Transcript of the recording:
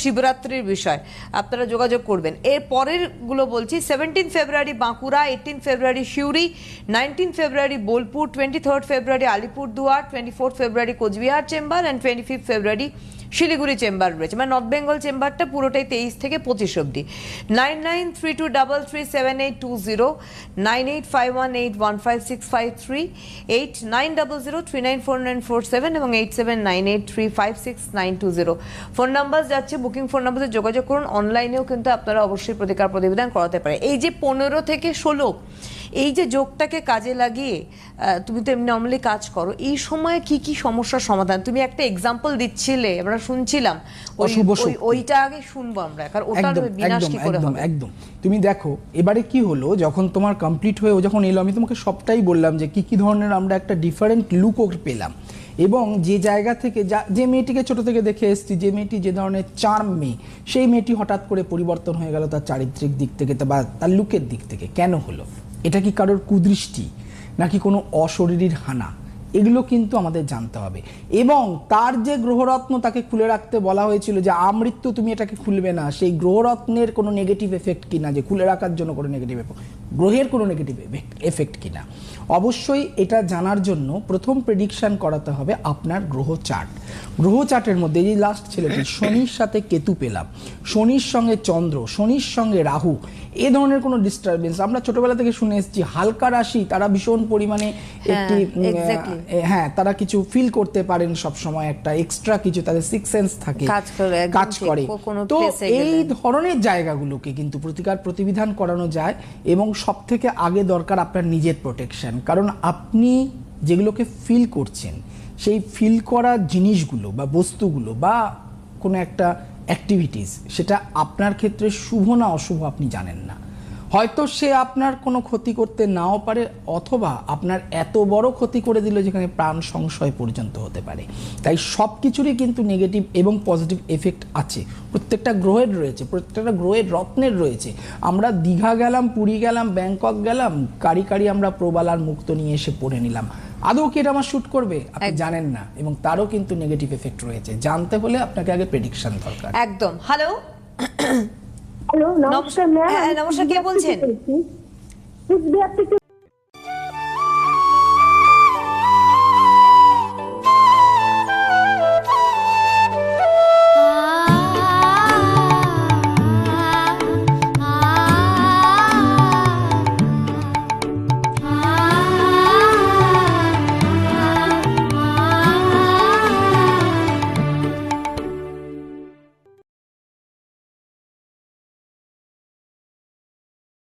শিবরাত্রির বিষয় আপনারা যোগাযোগ করবেন। এর পরের গুলো বলছি, 17 February Bankura, 18 February Suri, 19 February Bolpur, 23 February Alipurduar, 24 February Cooch Behar chamber and 25 February Siliguri chamber রয়েছে। মানে নর্থ বেঙ্গল চেম্বারটা পুরোটাই 23 থেকে 25 অব্দি। 9932337820, 9851815653, 8900394947 এবং 8798356920 ফোন নাম্বার যাচ্ছে। বুকিং ফোন নাম্বারে যোগাযোগ করুন। অনলাইনেও কিন্তু আপনারা অবশ্যই প্রতিকার প্রতিবিধান করাতে পারে। এই যে 15 থেকে 16 এই যে যোগটাকে কাজে লাগিয়ে তুমি তো এমনি নর্মালি কাজ করো, এই সময় কি কি সমস্যার সমাধান, তুমি একটা এক্সাম্পল দিচ্ছিলে, আমরা শুনছিলাম, ওইটা আগে শুনবো আমরা, কারণ ওটা বিনাশ কি করে হবে। একদম তুমি দেখো এবারে কি হলো, যখন তোমার কমপ্লিট হয়ে ও যখন এলো, আমি তোমাকে সবটাই বললাম যে কি কি ধরনের আমরা একটা ডিফারেন্ট লুকও পেলাম, এবং যে জায়গা থেকে যে মেয়েটিকে ছোট থেকে দেখে এসেছি, যে মেয়েটি যে ধরনের চার্ম মেয়ে, সেই মেয়েটি হঠাৎ করে পরিবর্তন হয়ে গেল তার চারিত্রিক দিক থেকে বা তার লুকের দিক থেকে। কেন হলো? এটা কি কারোর কুদৃষ্টি নাকি কোনো অশরীরীর হানা? এগুলো কিন্তু আমাদের জানতে হবে। এবং তার যে গ্রহরত্ন তাকে খুলে রাখতে বলা হয়েছিল যে আমৃত্যু তুমি এটাকে খুলবে না, সেই গ্রহরত্নের কোনো নেগেটিভ এফেক্ট কিনা, যে খুলে রাখার জন্য কোনো নেগেটিভ এফেক্ট, গ্রহের কোনো নেগেটিভ এফেক্ট কিনা, অবশ্যই এটা জানার জন্য প্রথম প্রেডিকশন করাতে হবে আপনার গ্রহ চার্ট। গ্রহ চার্টের মধ্যে এই লাস্ট ছেলেটি শনির সাথে কেতু পেলাম, শনির সঙ্গে চন্দ্র, শনির সঙ্গে রাহু, এ ধরনের কোনো ডিস্টারবেন্স আমরা ছোটবেলা থেকে শুনে এসেছি। হালকা রাশি তারা ভীষণ পরিমাণে একটি তারা কিছু ফিল করতে পারেন সব সময়, একটা এক্সট্রা কিছু তাদের সিক্স সেন্স থাকে, কাজ করে। তো এই ধরনের জায়গাগুলোকে কিন্তু প্রতিকার প্রতিবিধান করানো যায়, এবং সব থেকে আগে দরকার আপনার নিজের প্রোটেকশন। কারণ আপনি যেগুলোকে ফিল করছেন, সেই ফিল করা জিনিসগুলো বা বস্তুগুলো বা কোনো একটা অ্যাক্টিভিটিস, সেটা আপনার ক্ষেত্রে শুভ না অশুভ আপনি জানেন না। হয়তো সে আপনার কোনো ক্ষতি করতে নাও পারে, অথবা আপনার এত বড় ক্ষতি করে দিল যেখানে প্রাণ সংশয় পর্যন্ত হতে পারে। তাই সব কিছুরই কিন্তু নেগেটিভ এবং পজিটিভ এফেক্ট আছে, প্রত্যেকটা গ্রহের রয়েছে, প্রত্যেকটা গ্রহের রত্নের রয়েছে। আমরা দীঘা গেলাম, পুরী গেলাম, ব্যাংকক গেলাম, কারি কারি আমরা প্রবালার মুক্ত নিয়ে এসে পড়ে নিলাম, আদৌ কি এটা আমার শুট করবে আপনি জানেন না, এবং তারও কিন্তু নেগেটিভ এফেক্ট রয়েছে। জানতে হলে আপনাকে আগে প্রেডিকশন দরকার। একদম। হ্যালো হ্যালো, নমস্কার ম্যাম। নমস্কার, কে বলছেন? কুচবিহার থেকে